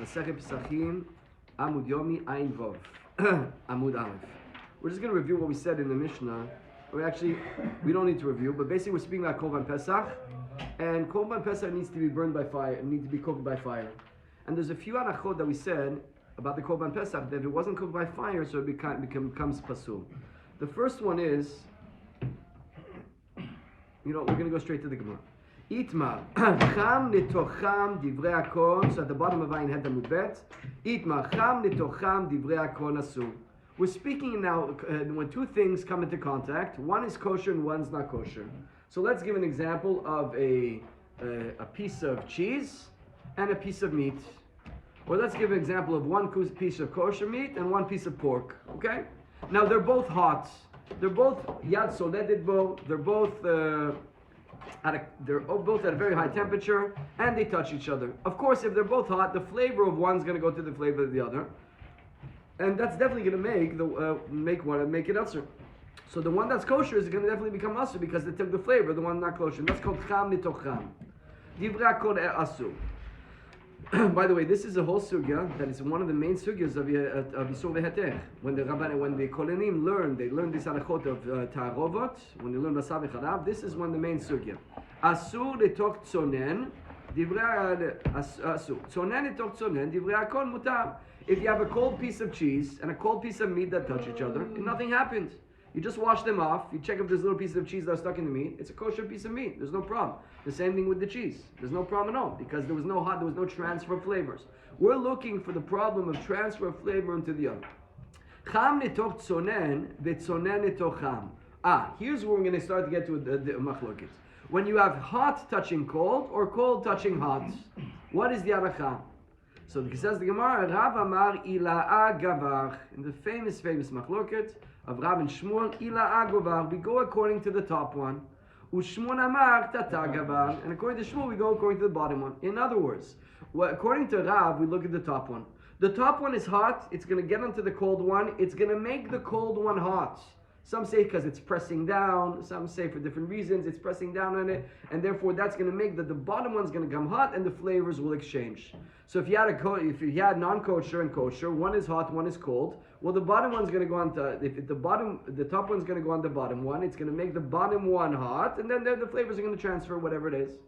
Masechet Pessachim, Amoud yomi, Ayin Vov, Amoud Aleph. We're just going to review what we said in the Mishnah. We don't need to review, but basically we're speaking about Korban Pesach, and Korban Pesach needs to be burned by fire, needs to be cooked by fire. And there's a few anachot that we said about the Korban Pesach, that if it wasn't cooked by fire, so it becomes pasul. The first one is, we're going to go straight to the Gemara. Itmar, cham nitocham divrei hakol, so at the bottom of Ayin Het Amud Bet, Itmar, cham nitocham divrei hakol asur. We're speaking now when two things come into contact. One is kosher and one's not kosher. So let's give an example of a piece of cheese and a piece of meat. Or let's give an example of one piece of kosher meat and one piece of pork. Okay? Now they're both hot. They're both yad soleded bo. They're both at a very high temperature, and they touch each other. Of course, if they're both hot, the flavor of one's going to go to the flavor of the other. And that's definitely going to make it usher. So the one that's kosher is going to definitely become usher because they took the flavor. The one not kosher. And that's called cham nitocham. Divrei hakol asur. By the way, this is a whole sugya that is one of the main sugyas of Yisur v'Heter. When the Kolenim learn this halachot of ta'arovot. When they learn Basar v'Chalav, this is one of the main sugya. Asur letok tzonen. Divrei asur. Tzonen letok tzonen. Divrei hakol mutar. If you have a cold piece of cheese and a cold piece of meat that touch each other, nothing happens. You just wash them off. You check if there's little pieces of cheese that are stuck in the meat. It's a kosher piece of meat. There's no problem. The same thing with the cheese. There's no problem at all because there was no transfer of flavors. We're looking for the problem of transfer of flavor into the other. Cham nitoch tzonen v'tzonen nitoch cham. Here's where we're going to start to get to the machlokes. When you have hot touching cold or cold touching hot, what is the halacha? So it says the Gemara, Rav Amar ila'a gavar. In the famous machloket of Rav and Shmuel, ila'a gavar. We go according to the top one. Ushmuel Amar tata gavar. And according to Shmuel, we go according to the bottom one. In other words, according to Rav, we look at the top one. The top one is hot. It's going to get onto the cold one. It's going to make the cold one hot. Some say because it's pressing down. Some say for different reasons. It's pressing down on it. And therefore, that's going to make that the bottom one's going to come hot and the flavors will exchange. So if you had non-kosher and kosher, one is hot, one is cold. Well, the bottom one's going to go on the top one's going to go on the bottom one. It's going to make the bottom one hot, and then the flavors are going to transfer whatever it is.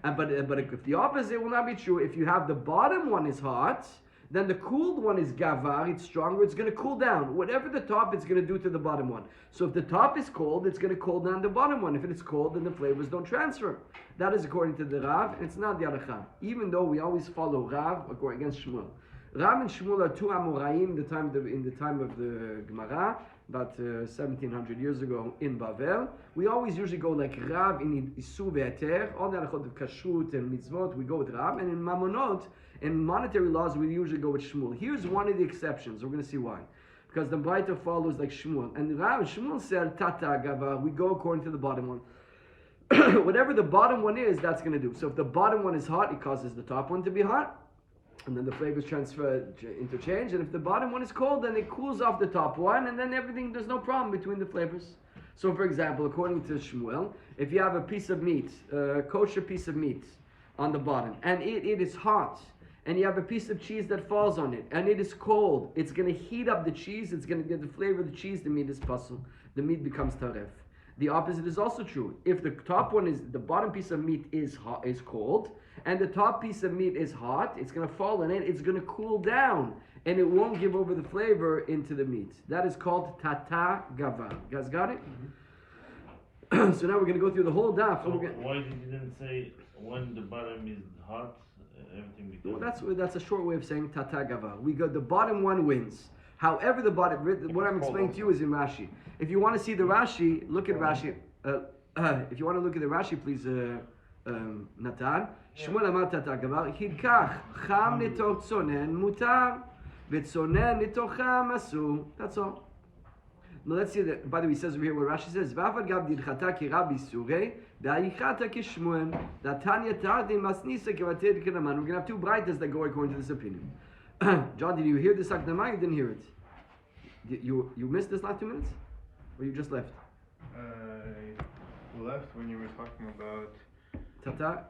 But if the opposite will not be true, if you have the bottom one is hot, then the cooled one is gavar, it's stronger, it's going to cool down. Whatever the top, it's going to do to the bottom one. So if the top is cold, it's going to cool down the bottom one. If it is cold, then the flavors don't transfer. That is according to the Rav, and it's not the Halacha. Even though we always follow Rav against Shmuel. Rav and Shmuel are two Amoraim in the time of the Gemara, about 1700 years ago in Bavel. We always usually go like Rav in Isur v'Heter, all the Halachot of Kashrut and Mitzvot, we go with Rav, and in Mamonot, in monetary laws, we usually go with Shmuel. Here's one of the exceptions. We're going to see why. Because the Braita follows like Shmuel. And Shmuel said, Tata Gava, we go according to the bottom one. Whatever the bottom one is, that's going to do. So if the bottom one is hot, it causes the top one to be hot. And then the flavors interchange. And if the bottom one is cold, then it cools off the top one. And then there's no problem between the flavors. So for example, according to Shmuel, if you have a piece of meat, a kosher piece of meat on the bottom, and it is hot, and you have a piece of cheese that falls on it, and it is cold, it's going to heat up the cheese, it's going to get the flavor of the cheese, the meat is pasul, the meat becomes taref. The opposite is also true. If the bottom piece of meat is cold, and the top piece of meat is hot, it's going to fall in it, it's going to cool down, and it won't give over the flavor into the meat. That is called tata gava. You guys got it? Mm-hmm. So now we're going to go through the whole daf. So why did you then say when the bottom is hot, everything becomes... Well, that's a short way of saying tata gava. We go, the bottom one wins. However, what I'm explaining to you is in Rashi. If you want to see the Rashi, look at Rashi. If you want to look at the Rashi, please, Natan. Shmuel amar tata gava. Hidkach cham nitoch tzonen mutar v'tzonen nitoch cham asur. That's all. Now let's see that. By the way, he says over here what Rashi says. V'avad gav didchata ki Rabbi Surei v'ayichata ki Shmuel datanya tardi masnisa kevated kenaman. We're going to have two braitas that go according to this opinion. John, did you hear this Akdama? You didn't hear it. You missed this last 2 minutes? Or you just left? I left when you were talking about Tata.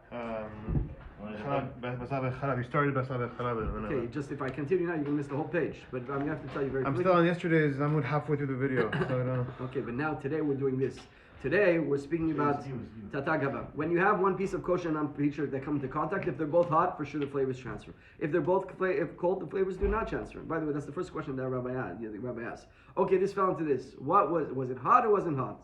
You started Basar Khalab. Okay, just if I continue now, you're gonna miss the whole page. But I'm gonna have to tell you very I'm quickly. still on yesterday's Amoud halfway through the video, so I don't know. Okay, but now today we're doing this. Today we're speaking about Tata Gava. When you have one piece of kosher and non-kosher that come into contact, if they're both hot, for sure the flavors transfer. If they're both if cold, the flavors do not transfer. By the way, that's the first question that the rabbi asked. Okay, this fell into this. What was it hot or wasn't hot?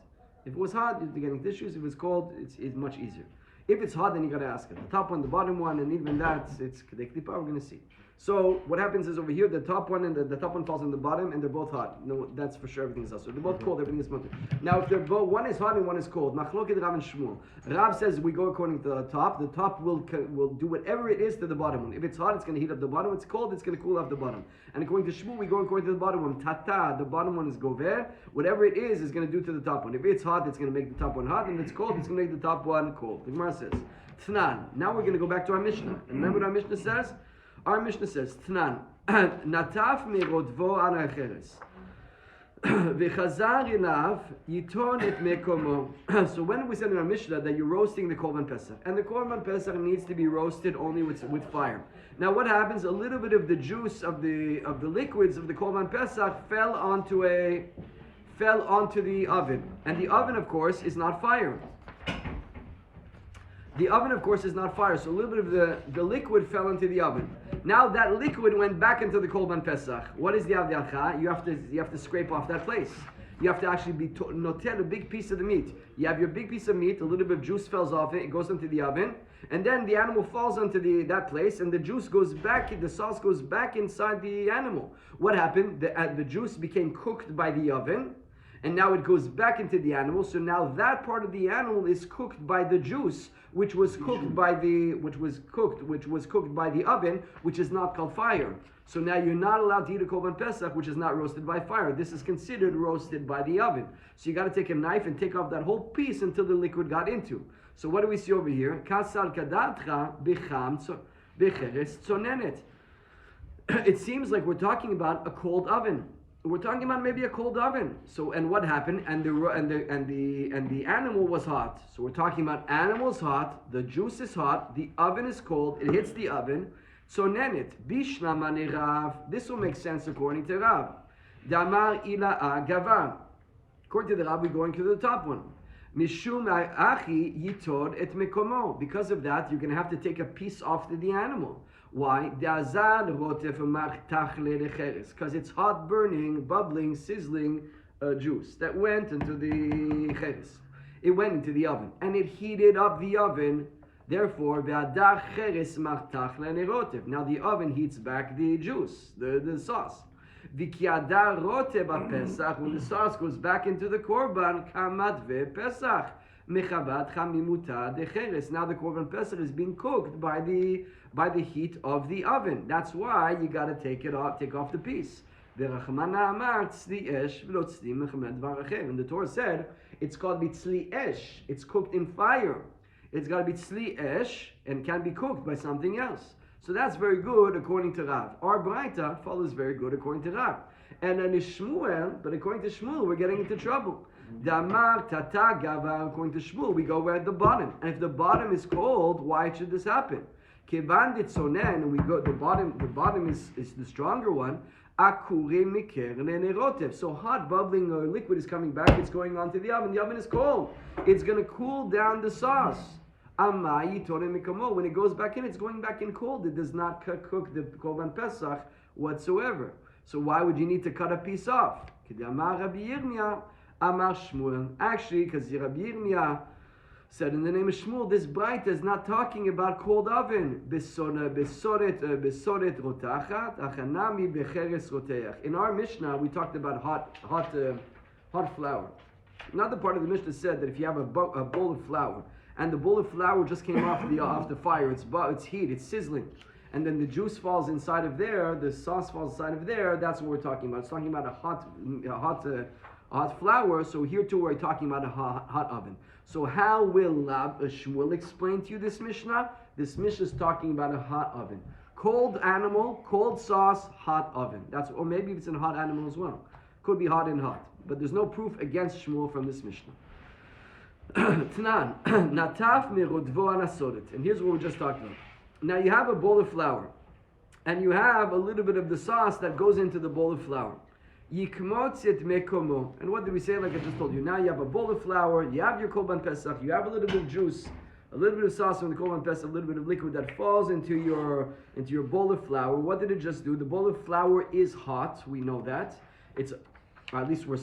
If it was hot, you're getting tissues. If it's cold, it's much easier. If it's hot, then you got to ask it. The top one, the bottom one, and even that, it's kedei klipa. We're going to see. So what happens is over here, the top one and the top one falls on the bottom, and they're both hot. No, that's for sure. Everything is hot. So they're both cold. Everything is mutter. Now, if they're both, one is hot and one is cold. Machloket Rav and Shmuel. Rav says we go according to the top. The top will do whatever it is to the bottom one. If it's hot, it's going to heat up the bottom. If it's cold, it's going to cool off the bottom. And according to Shmuel, we go according to the bottom one. Tata, the bottom one is gover. Whatever it is going to do to the top one. If it's hot, it's going to make the top one hot, and if it's cold, it's going to make the top one cold. The Gemara says, Tnan. Now we're going to go back to our Mishnah. And remember what our Mishnah says? Our Mishnah says, Tnan, nataf merodvo al acheres, v'chazar ilav yiton et mekomo. So when we said in our Mishnah that you're roasting the korban pesach, and the korban pesach needs to be roasted only with fire. Now what happens? A little bit of the juice of the liquids of the korban pesach fell onto the oven, and the oven, of course, is not fire. The oven, of course, is not fire, so a little bit of the liquid fell into the oven. Now that liquid went back into the Korban Pesach. What is the avdiacha? You have to scrape off that place. You have to actually be noted a big piece of the meat. You have your big piece of meat, a little bit of juice falls off it, it goes into the oven, and then the animal falls onto that place, and the juice goes back, the sauce goes back inside the animal. What happened? The juice became cooked by the oven, and now it goes back into the animal. So now that part of the animal is cooked by the juice, which was cooked by the oven, which is not called fire. So now you're not allowed to eat a korban pesach, which is not roasted by fire. This is considered roasted by the oven. So you got to take a knife and take off that whole piece until the liquid got into. So what do we see over here? Kasal kadatcha bicham becheres tzonenet. It seems like we're talking about a cold oven. We're talking about maybe a cold oven. So, and what happened? And the animal was hot. So we're talking about animals hot, the juice is hot, the oven is cold, it hits the oven. So nenit bishna mani Rav. This will make sense according to Rav. Damar ila gava. According to the Rav, we're going to the top one. Mishum achi yitod et mekomo. Because of that, you're going to have to take a piece off to the animal. Why? Because it's hot, burning, bubbling, sizzling juice that went into the cheres. It went into the oven and it heated up the oven. Therefore, now the oven heats back the juice, the sauce. When the sauce goes back into the korban, kamat pesach. Now the korban pesach is being cooked by the heat of the oven. That's why you got to take off the piece. And the Torah said it's called bitzli esh. It's cooked in fire. It's got to be tzli esh and can be cooked by something else. So that's very good according to Rav. Our Braita follows very good according to Rav. And then Shmuel, but according to Shmuel, we're getting into trouble. Damar tata gava. According to Shmuel, we go at the bottom. And if the bottom is cold, why should this happen? Kevan ditzonen, we go the bottom is the stronger one. Akurim mikeren erotev. So hot bubbling liquid is coming back, it's going onto the oven. The oven is cold. It's gonna cool down the sauce. Amayi tore mikomo. When it goes back in, it's going back in cold. It does not cook the korban pesach whatsoever. So why would you need to cut a piece off? Kedamar Rabbi Yirmiyah. Amar Shmuel. Actually, because Rabbi Yirmiyah said in the name of Shmuel, this Braita is not talking about cold oven. Besoret rotachat, achanami becheres roteach. In our Mishnah, we talked about hot flour. Another part of the Mishnah said that if you have a bowl of flour, and the bowl of flour just came off the fire, it's heat, it's sizzling, and then the juice falls inside of there, the sauce falls inside of there. That's what we're talking about. It's talking about a hot flour. So here too we're talking about a hot oven. So how will Shmuel explain to you this Mishnah? This Mishnah is talking about a hot oven. Cold animal, cold sauce, hot oven. Or maybe it's a hot animal as well. Could be hot and hot. But there's no proof against Shmuel from this Mishnah. Tnan, nataf merodvo anasodet. And here's what we just talked about. Now you have a bowl of flour, and you have a little bit of the sauce that goes into the bowl of flour. Yikmotz et mekomo. And what did we say? Like I just told you. Now you have a bowl of flour, you have your Korban Pesach, you have a little bit of juice, a little bit of sauce from the Korban Pesach, a little bit of liquid that falls into your bowl of flour. What did it just do? The bowl of flour is hot. We know that. It's, or at least we're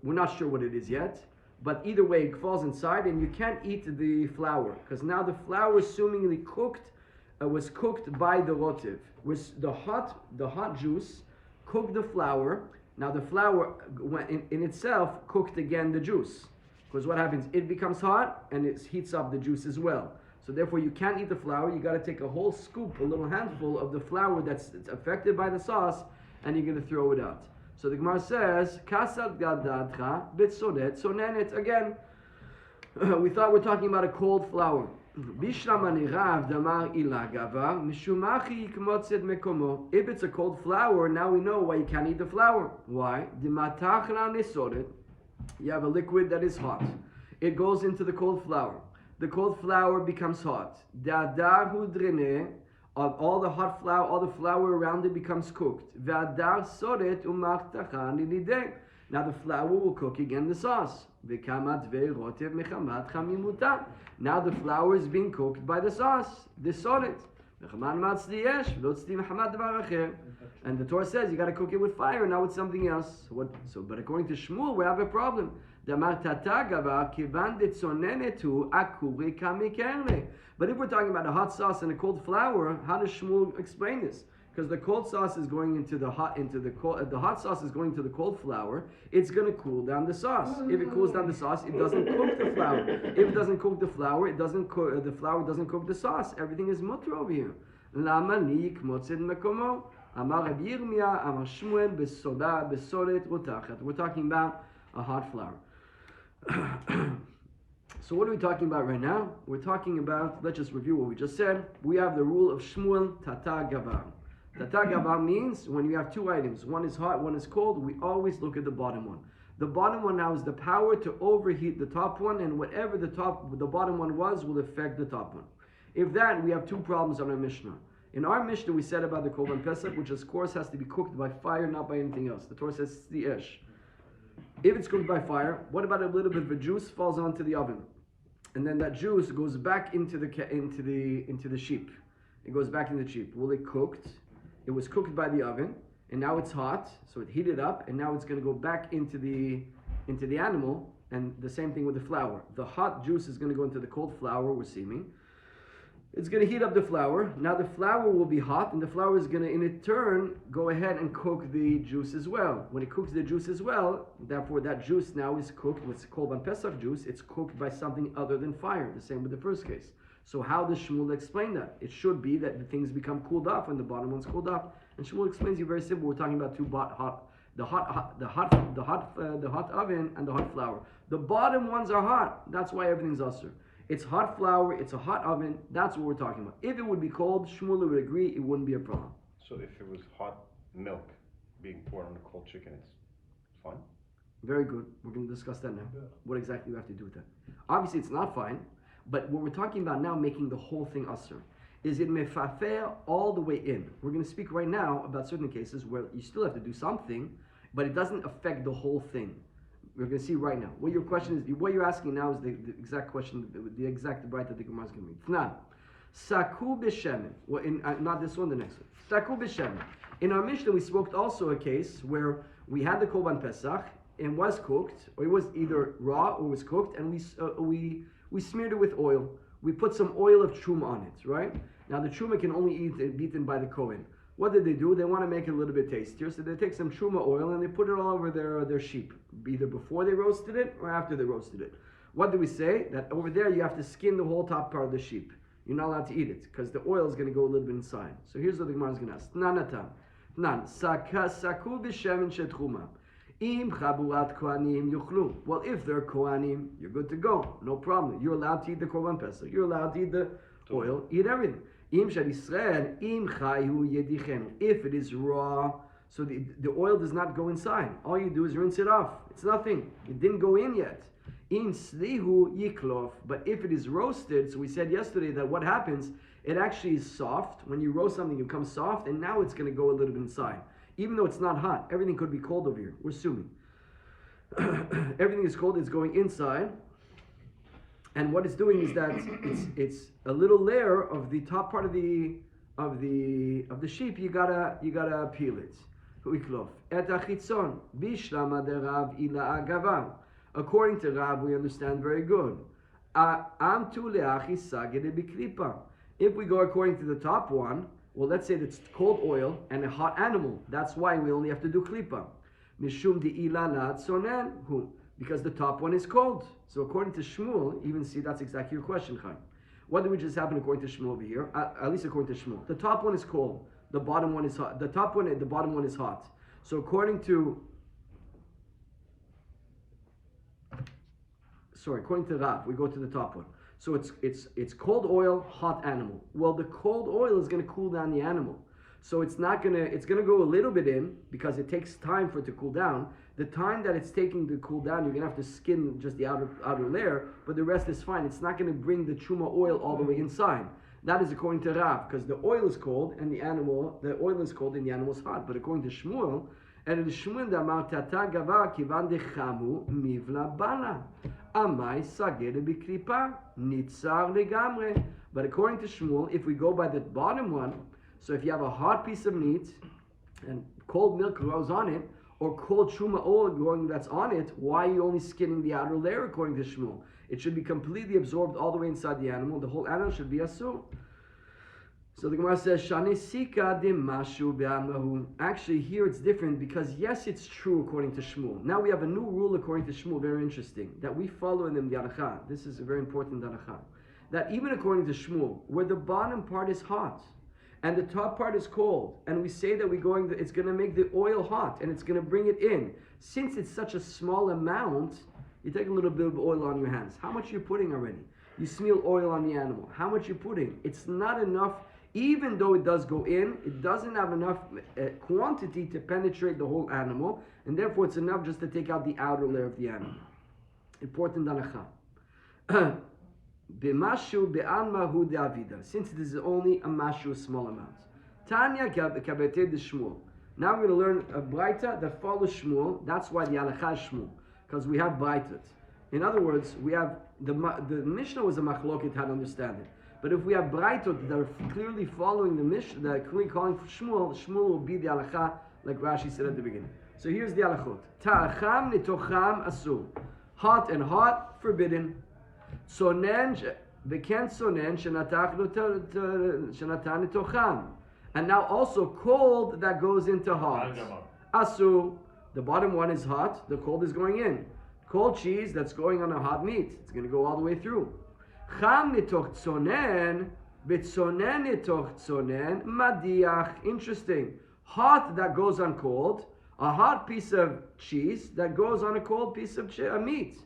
not sure what it is yet. But either way, it falls inside, and you can't eat the flour because now the flour, assumingly cooked, was cooked by the rotiv. Was the hot juice cooked the flour? Now the flour, in itself, cooked again the juice. Because what happens? It becomes hot and it heats up the juice as well. So therefore, you can't eat the flour. You got to take a whole scoop, a little handful of the flour that's affected by the sauce, and you're going to throw it out. So the Gemara says, "Kasat gadadcha bitzodet sonenet." Again, we thought we're talking about a cold flour. If it's a cold flour, now we know why you can't eat the flour. Why? You have a liquid that is hot. It goes into the cold flour. The cold flour becomes hot. All the hot flour, all the flour around it becomes cooked. Now the flour will cook again the sauce. Now the flour is being cooked by the sauce. This sodet. And the Torah says you got to cook it with fire, not with something else. But according to Shmuel, we have a problem. But if we're talking about a hot sauce and a cold flour, how does Shmuel explain this? Because the cold sauce is going into the hot sauce is going to the cold flour. It's going to cool down the sauce. If it cools down the sauce, it doesn't cook the flour. If it doesn't cook the flour, the flour doesn't cook the sauce. Everything is mutter over here. Lama nikmotzed mekomo. Amar Rabbi Yirmiyah, Amar Shmuel, besodet rotachat. We're talking about a hot flour. So what are we talking about right now? We're talking about, let's just review what we just said. We have the rule of Shmuel Tata Gavar. Tata Gavar means when you have two items, one is hot, one is cold, we always look at the bottom one. The bottom one now is the power to overheat the top one, and whatever the bottom one was will affect the top one. If that, we have two problems on our Mishnah. In our Mishnah, we said about the Korban Pesach, which of course has to be cooked by fire, not by anything else. The Torah says it's the esh. If it's cooked by fire, what about a little bit of the juice falls onto the oven? And then that juice goes back into the sheep. It goes back into the sheep. Well, it cooked. It was cooked by the oven, and now it's hot, so it heated up, and now it's going to go back into the animal, and the same thing with the flour. The hot juice is going to go into the cold flour, we're seeming. It's going to heat up the flour. Now the flour will be hot, and the flour is going to, in turn, go ahead and cook the juice as well. When it cooks the juice as well, therefore that juice now is cooked, what's called on Pesach juice, it's cooked by something other than fire. The same with the first case. So how does Shmuel explain that? It should be that the things become cooled off when the bottom one's cooled off. And Shmuel explains you very simple. We're talking about the hot oven and the hot flour. The bottom ones are hot. That's why everything's usher. It's hot flour, it's a hot oven, that's what we're talking about. If it would be cold, Shmuel would agree it wouldn't be a problem. So if it was hot milk being poured on a cold chicken, it's fine? Very good. We're going to discuss that now. Yeah. What exactly we have to do with that. Obviously it's not fine, but what we're talking about now, making the whole thing usher, is it mefafer all the way in. We're going to speak right now about certain cases where you still have to do something, but it doesn't affect the whole thing. We're going to see right now. What your question is, what you're asking now is the exact question, the exact right that the Gemara is going to read. Tnan, saku b'shemen. Well, not this one, the next one. Saku b'shemen. In our Mishnah, we spoke also a case where we had the Korban Pesach and was cooked, or it was either raw or was cooked, and we smeared it with oil. We put some oil of truma on it, right? Now the truma can only be eaten by the Kohen. What did they do? They want to make it a little bit tastier, so they take some truma oil and they put it all over their sheep, either before they roasted it or after they roasted it. What do we say? That over there you have to skin the whole top part of the sheep. You're not allowed to eat it because the oil is going to go a little bit inside. So here's what the Gemara is going to ask. Nan saku b'shemen shetruma. Im chaburat kohanim yuchlu. Well, if they're kohanim, you're good to go. No problem. You're allowed to eat the Korban Pesach. You're allowed to eat the oil. Eat everything. If it is raw, so the oil does not go inside. All you do is rinse it off. It's nothing. It didn't go in yet. In slihu yiklof. But if it is roasted, so we said yesterday that what happens, it actually is soft. When you roast something, it becomes soft, and now it's going to go a little bit inside. Even though it's not hot, everything could be cold over here. We're assuming. Everything is cold, it's going inside. And what it's doing is that it's a little layer of the top part of the sheep. You gotta peel it. Et achitzon bishlama de Rav ila agava. According to Rav, we understand very good. If we go according to the top one, well, let's say it's cold oil and a hot animal. That's why we only have to do klipa. Mishum di ilana tzonen hu. Because the top one is cold. So according to Shmuel, even see that's exactly your question, Chaim. What did we just happen according to Shmuel over here? At least according to Shmuel. The top one is cold. The bottom one is hot. The top one and the bottom one is hot. So according to Rav, we go to the top one. So it's cold oil, hot animal. Well, the cold oil is going to cool down the animal. So it's going to go a little bit in because it takes time for it to cool down. The time that it's taking to cool down, you're going to have to skin just the outer layer, but the rest is fine. It's not going to bring the truma oil all the way inside. That is according to Rav, because the oil is cold and the oil is cold and the animal is hot. But according to Shmuel, and it is Shmuel that Amar Tata Gava Kivan Dechamu Mivla Bala Amai Sagere Bikripa Nitzar Legamre. But according to Shmuel, if we go by the bottom one, so if you have a hot piece of meat and cold milk goes on it, or cold truma oil going that's on it, why are you only skinning the outer layer according to Shmuel? It should be completely absorbed all the way inside the animal. The whole animal should be asur. So the Gemara says, Shane sika de mashu be'amahu. Actually, here it's different because yes, it's true according to Shmuel. Now we have a new rule according to Shmuel, very interesting, that we follow in the halacha. This is a very important halacha. That even according to Shmuel, where the bottom part is hot, and the top part is cold, and we say that it's going to make the oil hot, and it's going to bring it in. Since it's such a small amount, you take a little bit of oil on your hands. How much are you putting already? You smear oil on the animal. How much are you putting? It's not enough, even though it does go in, it doesn't have enough quantity to penetrate the whole animal, and therefore it's enough just to take out the outer layer of the animal. Important halacha. B'mashu be'anmahu de'avida. Since this is only a mashu, a small amount. Tanya kabete de Shmuel. Now we're going to learn a braita that follows Shmuel. That's why the halacha is Shmuel, because we have braitot. In other words, we have the Mishnah was a machloket how to understand it. But if we have braitot that are clearly following the Mishnah, that are clearly calling for Shmuel, Shmuel will be the halacha, like Rashi said at the beginning. So here's the halachot. Ta'acham nitocham asur. Hot and hot, forbidden. Sonen v'ken sonen shenatan nitocham. And now also cold that goes into hot. Asu, the bottom one is hot, the cold is going in. Cold cheese that's going on a hot meat, it's going to go all the way through. Cham nitoch tzonen, v'tzonen nitoch tzonen, madiach. Interesting. Hot that goes on cold, a hot piece of cheese that goes on a cold piece of meat.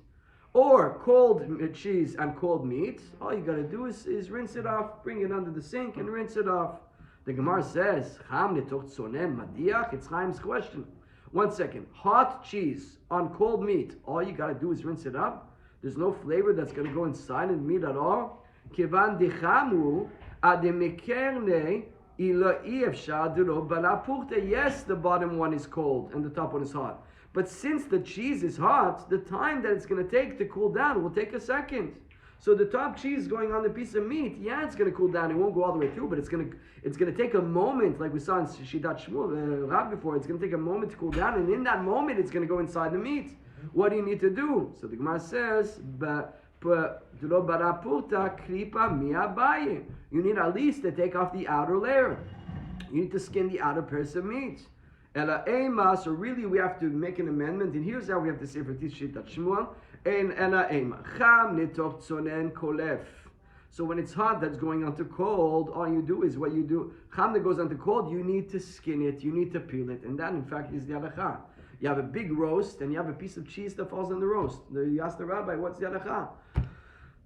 Or cold cheese and cold meat, all you got to do is rinse it off, bring it under the sink and rinse it off. The Gemara says, Cham nitoch tzonen madiach. It's Chaim's question. 1 second. Hot cheese on cold meat, all you got to do is rinse it up. There's no flavor that's going to go inside the meat at all. Kivan dechamu ademekerne ila iefshar delo balapurte. Yes, the bottom one is cold and the top one is hot. But since the cheese is hot, the time that it's going to take to cool down will take a second. So the top cheese going on the piece of meat, yeah, it's going to cool down. It won't go all the way through, but it's going to take a moment, like we saw in Shidat Shmuel, Rab before. It's going to take a moment to cool down, and in that moment, it's going to go inside the meat. What do you need to do? So the Gemara says, you need at least to take off the outer layer. You need to skin the outer piece of meat. Ela ema, so really we have to make an amendment, and here's how we have to say for Shitat Shmuel. Ein ela ema, cham nitoch tzonen kolef. So when it's hot, that's going on to cold, all you do is what you do. Cham that goes on to cold, you need to skin it, you need to peel it, and that in fact is the halacha. You have a big roast, and you have a piece of cheese that falls on the roast. You ask the rabbi, what's the halacha?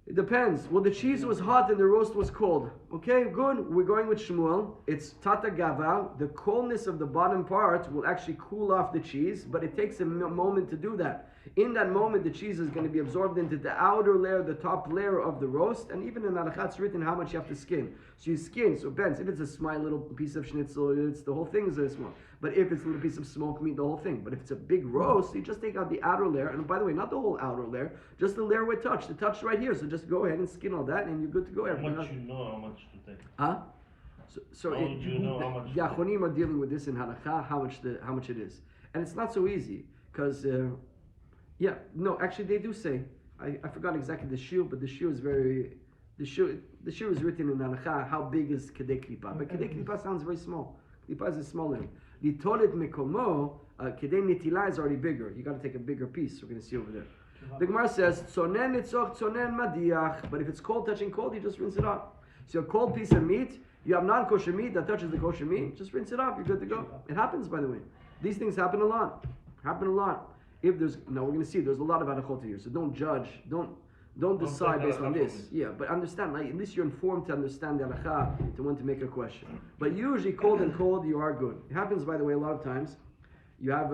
It depends. Well, the cheese was hot and the roast was cold. Okay, good. We're going with Shmuel. It's tata gava. The coldness of the bottom part will actually cool off the cheese, but it takes a moment to do that. In that moment, the cheese is going to be absorbed into the outer layer, the top layer of the roast, and even in halakha it's written how much you have to skin. So you skin. So it depends. If it's a small little piece of schnitzel, it's the whole thing is very small. But if it's a little piece of smoked meat, the whole thing. But if it's a big roast, you just take out the outer layer. And by the way, not the whole outer layer, just the layer with touch. The touch right here. So just go ahead and skin all that, and you're good to go. How Everything much else- you know how much to take? Huh? So How would you know how much? The Achronim are dealing with this in halakha, how much it is, and it's not so easy because actually they do say I forgot exactly the shiur, but the shiur is very the shiur is written in halakha how big is kedei klipa, but kedei klipa sounds very small. Klipa is a small one. Litolet mekomo kedei nitila is already bigger. You got to take a bigger piece. We're going to see over there. The Gemara says tzonen nitzoch tzonen madiach, but if it's cold touching cold, you just rinse it off. So a cold piece of meat. You have non-kosher meat that touches the kosher meat, just rinse it off, you're good to go. It happens, by the way. These things happen a lot. If there's, now we're going to see, there's a lot of halachot here, so don't judge, don't decide based on this. Yeah, but understand, like, at least you're informed to understand the halakha to want to make a question. But usually cold and cold, you are good. It happens, by the way, a lot of times, you have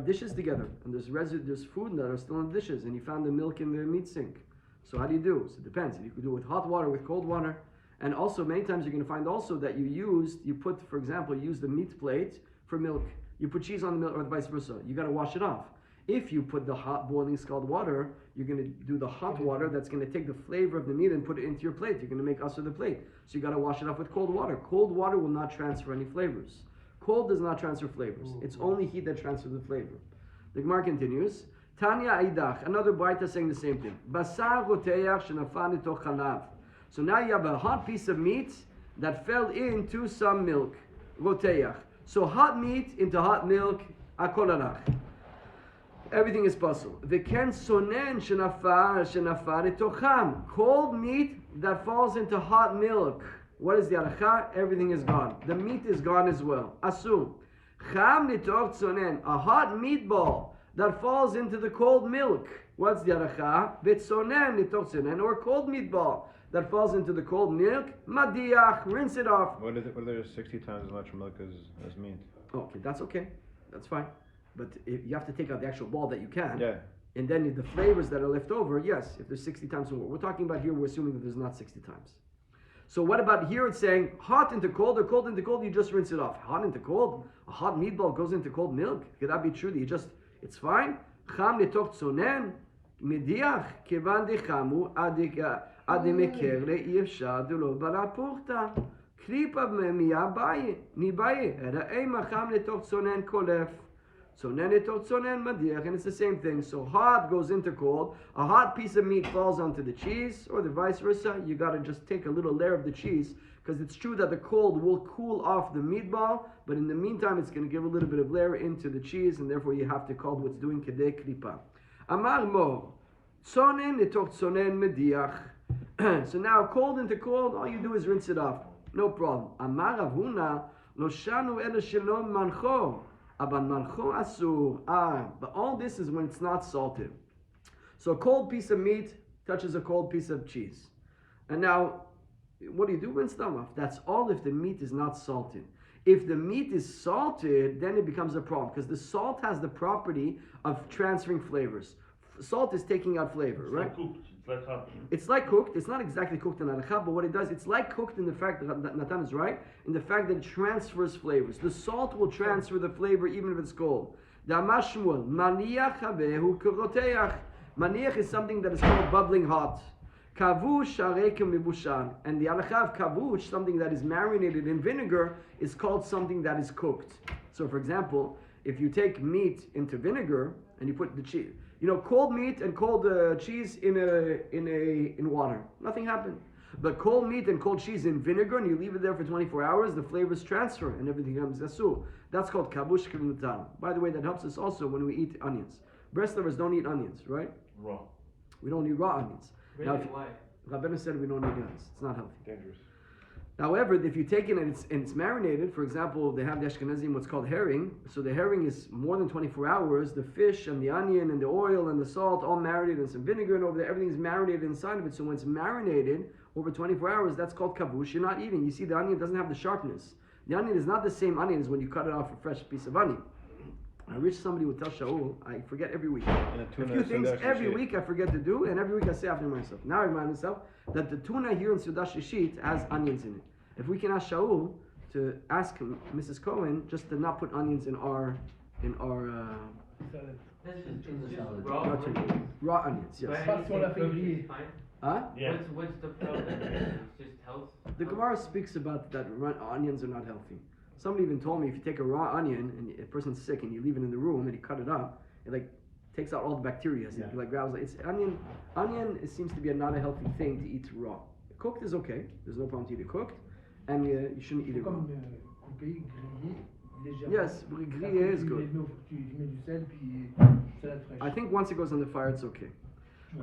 dishes together, and there's food that are still in the dishes, and you found the milk in the meat sink. So how do you do? So it depends. You could do it with hot water, with cold water. And also, many times you're going to find also that you put, for example, use the meat plate for milk. You put cheese on the milk, or vice versa. You got to wash it off. If you put the hot boiling scalded water, you're going to do the hot water that's going to take the flavor of the meat and put it into your plate. You're going to make usher the plate. So you got to wash it off with cold water. Cold water will not transfer any flavors. Cold does not transfer flavors. It's only heat that transfers the flavor. The Gemara continues. Tanya Aidach, another Baita saying the same thing. Basar roteach shenafan ito chalav. So now you have a hot piece of meat that fell into some milk. Roteach. So hot meat into hot milk, akol alach. Everything is possible. V'ken sonen shenafar etocham. Cold meat that falls into hot milk. What is the halakha? Everything is gone. The meat is gone as well. Asum. Cham nitoch sonen. A hot meatball that falls into the cold milk. What's the halakha? V'tsonen nitoch sonen. Or cold meatball that falls into the cold milk, madiach, rinse it off. What if there's 60 times as much milk as meat? Okay, that's okay. That's fine. But if you have to take out the actual ball that you can. Yeah. And then the flavors that are left over, yes, if there's 60 times more. We're talking about here, we're assuming that there's not 60 times. So what about here it's saying hot into cold or cold into cold, you just rinse it off. Hot into cold? A hot meatball goes into cold milk? Could that be true that it's fine? Cham nitoch tzonen, mediach, kevan dechamu, adimekere yefshad lo barapurta. Kripa miya baye, ni baye, ra'ei macham nitoch tzonen kolef. Tzonen nitoch tzonen madiach, and it's the same thing. So hot goes into cold. A hot piece of meat falls onto the cheese, or the vice versa. You got to just take a little layer of the cheese, because it's true that the cold will cool off the meatball, but in the meantime, it's going to give a little bit of layer into the cheese, and therefore you have to call what's doing kedei kripa. Amar mo, tzonen nitoch tzonen mediach. So now, cold into cold, all you do is rinse it off. No problem. Amar Avuna, lo shanu ela shalom mancho. But all this is when it's not salted. So a cold piece of meat touches a cold piece of cheese. And now, what do? Rinse them off. That's all if the meat is not salted. If the meat is salted, then it becomes a problem, because the salt has the property of transferring flavors. Salt is taking out flavor, right? It's like cooked. It's like hot. It's like cooked. It's not exactly cooked in halakha, but what it does, it's like cooked in the fact that Natan is right, in the fact that it transfers flavors. The salt will transfer the flavor even if it's cold. Damashmuel, maniach havehu kuroteach. Maniach is something that is called bubbling hot. Kavush arekem mibushan. And the halakha of kavush, something that is marinated in vinegar, is called something that is cooked. So for example, if you take meat into vinegar and you put the cheese, cold meat and cold cheese in water, nothing happened. But cold meat and cold cheese in vinegar, and you leave it there for 24 hours, the flavors transfer and everything becomes asur. That's called kabush k'mutan. By the way, that helps us also when we eat onions. Breast lovers don't eat onions, right? Raw. We don't eat raw onions. Really? Why? Rabbeinu said we don't eat onions. It's not healthy. Dangerous. However, if you take it and it's marinated, for example, they have the Ashkenazim what's called herring. So the herring is more than 24 hours. The fish and the onion and the oil and the salt all marinated and some vinegar and over there. Everything's marinated inside of it. So when it's marinated over 24 hours, that's called kavush. You're not eating. You see, the onion doesn't have the sharpness. The onion is not the same onion as when you cut it off a fresh piece of onion. I wish somebody would tell Shaul, I forget every week. A few things every week I forget to do, and every week I say after myself. Now I remind myself that the tuna here in Sudash Shishit has onions in it. If we can ask Shaul to ask Mrs. Cohen just to not put onions in our raw onions, yes. Huh? Yeah. What's the problem? It's just health. The Gemara speaks about that onions are not healthy. Somebody even told me if you take a raw onion and a person's sick and you leave it in the room and you cut it up, it like takes out all the bacteria. So like grabs like it's onion. Onion it seems to be not a healthy thing to eat raw. Cooked is okay. There's no problem to eat it cooked, and you shouldn't eat it raw. Yes, grillé is good. I think once it goes on the fire, it's okay.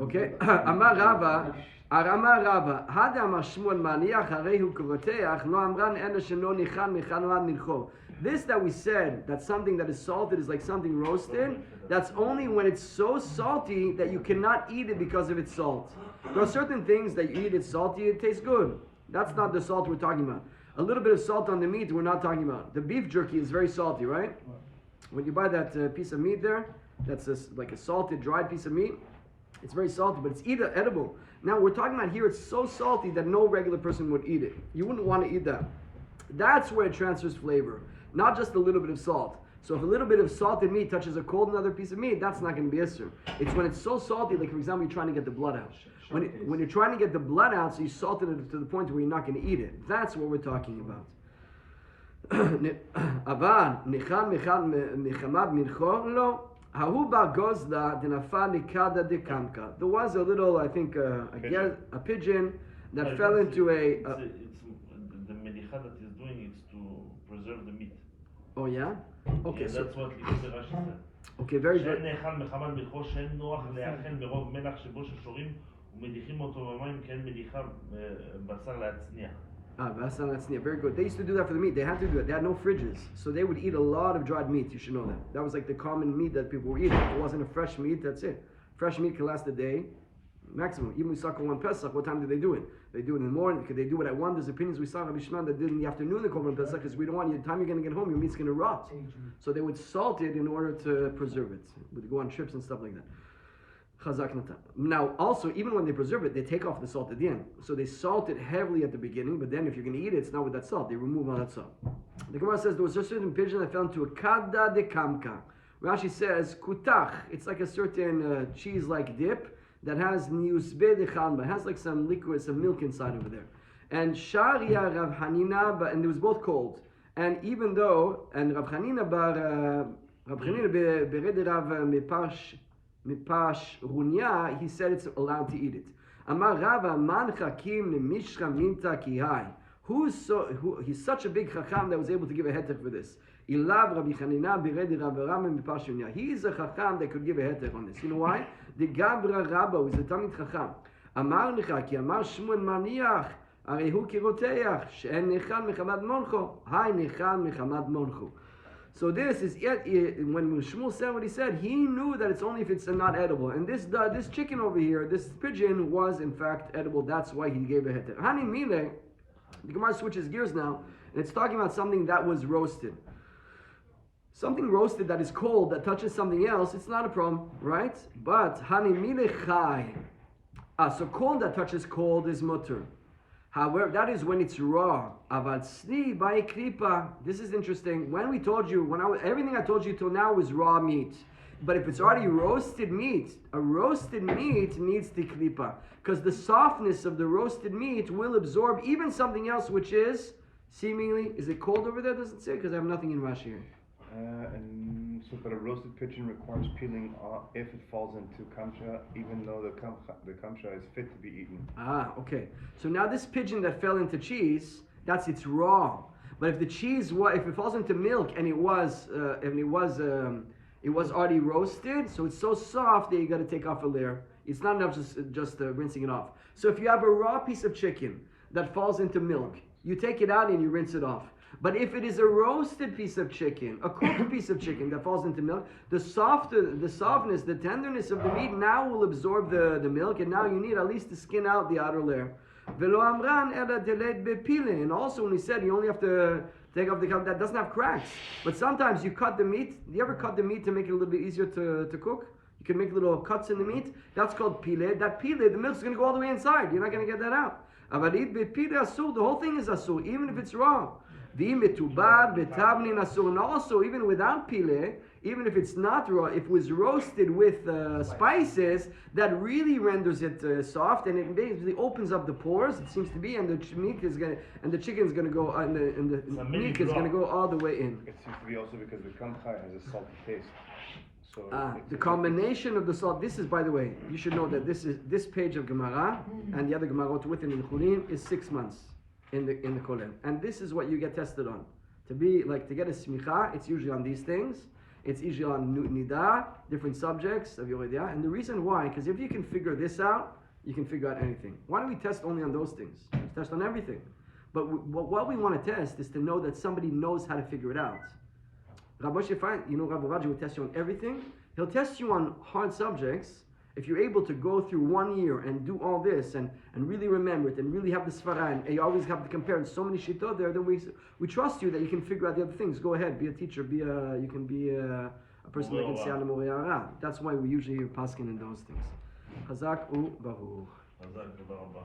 Okay. Amar Rava, Hada Amar Shmuel Maniach Harehu Kuroteach Lo Amran Ela Sheno Nichan Mechanad Mincho. This that we said that something that is salted is like something roasted. That's only when it's so salty that you cannot eat it because of its salt. There are certain things that you eat it salty, it tastes good. That's not the salt we're talking about. A little bit of salt on the meat we're not talking about. The beef jerky is very salty, right? When you buy that piece of meat there, that's like a salted, dried piece of meat. It's very salty, but it's edible. Now we're talking about here, it's so salty that no regular person would eat it. You wouldn't want to eat that. That's where it transfers flavor, not just a little bit of salt. So if a little bit of salted meat touches a cold another piece of meat, that's not going to be isser. It's when it's so salty, like for example, you're trying to get the blood out. When you're trying to get the blood out, so you salted it to the point where you're not going to eat it. That's what we're talking about. Avan, nichan mechamad mincho lo. There was a little, I think, a pigeon that fell into a. The medicha that he's doing is to preserve the meat. Oh yeah. Okay. Yeah, So that's what Rashi said. Okay, very good. שאין נאכל מחמת מלכו שאין נוח לאכל מרוב מלח שבו ששורים ומדיחים אותו במים כי אין מדיחה בשר להצניח. Very good. They used to do that for the meat. They had to do it. They had no fridges. So they would eat a lot of dried meat. You should know that. That was like the common meat that people were eating. If it wasn't a fresh meat, that's it. Fresh meat can last a day, maximum. Even we saw Korban Pesach, what time did they do it? They do it in the morning. Could they do it at 1? There's opinions we saw Rabbi Shimon that did in the afternoon the Korban Pesach because we don't want you, the time you're going to get home, your meat's going to rot. So they would salt it in order to preserve it. Would go on trips and stuff like that. Now, also, even when they preserve it, they take off the salt at the end. So they salt it heavily at the beginning, but then if you're going to eat it, it's not with that salt. They remove all that salt. The Gemara says there was a certain pigeon that fell into a kada de kamka. Rashi says kutach. It's like a certain cheese-like dip that has niusbe de chanba. It has like some liquid, some milk inside over there. And sharia Rav Hanina, and it was both cold. And even though, and Rav Hanina bered Rav Mipash Runya, he said it's allowed to eat it. Amar Rava man chakim nemishra minta kihai. He's such a big chacham that was able to give a heter for this. Ilav Rabbi Chanina bered Rav Rama Mipash Runya. He's a chacham that could give a heter on this. You know why? The Gabra Rabba is the Talmid chacham. Amar necha ki amar Shmuel maniach arehu kiroteach she'en nechan mechamad moncho. Hai nechan mechamad moncho. So this is when Shmuel said what he said, he knew that it's only if it's not edible. And this chicken over here, this pigeon was in fact edible. That's why he gave a heter. Hani mile, the Gemara switches gears now, and it's talking about something that was roasted. Something roasted that is cold that touches something else, it's not a problem, right? But hani mile chai. So cold that touches cold is mutter. However, that is when it's raw. Aval tzli by klipa. This is interesting. When we told you, everything I told you till now was raw meat. But if it's already roasted meat, a roasted meat needs the klipa. Because the softness of the roasted meat will absorb even something else which is seemingly, is it cold over there? Doesn't say, because I have nothing in Rashi here. But a roasted pigeon requires peeling if it falls into kamsha, even though the kamsha is fit to be eaten. Okay. So now this pigeon that fell into cheese, it's raw. But if the cheese if it falls into milk and it was already roasted, so it's so soft that you got to take off a layer. It's not enough just rinsing it off. So if you have a raw piece of chicken that falls into milk you take it out and you rinse it off. But if it is a roasted piece of chicken, a cooked piece of chicken that falls into milk, the softness, the tenderness of the meat now will absorb the milk, and now you need at least to skin out the outer layer. And also when he said you only have to take off the cup that doesn't have cracks. But sometimes you cut the meat. Do you ever cut the meat to make it a little bit easier to cook? You can make little cuts in the meat. That's called pile. That pile, the milk's going to go all the way inside. You're not going to get that out. The whole thing is asur, even if it's raw. And also, even without pile, even if it's not raw, if it was roasted with spices, that really renders it soft, and it basically opens up the pores. It seems to be, and the meat is gonna, and the chicken is gonna go, and the meat is gonna go all the way in. It seems to be also because the kamcha has a salty taste. So The combination of the salt. This is, by the way, you should know that this page of Gemara and the other Gemarot within the Chulin is 6 months in the Kolen, and this is what you get tested on. To get a smicha, it's usually on these things. It's usually on nida, different subjects of Yoredia. And the reason why, because if you can figure this out, you can figure out anything. Why don't we test only on those things? We test on everything. But what we want to test is to know that somebody knows how to figure it out. Rabbi Shefai, Rabbi Raji will test you on everything. He'll test you on hard subjects. If you're able to go through 1 year and do all this and really remember it and really have the svara and you always have to compare and so many shitot there, then we trust you that you can figure out the other things. Go ahead, be a teacher, you can be a person that can say on the That's why we usually paskin in those things. Chazak u baruch.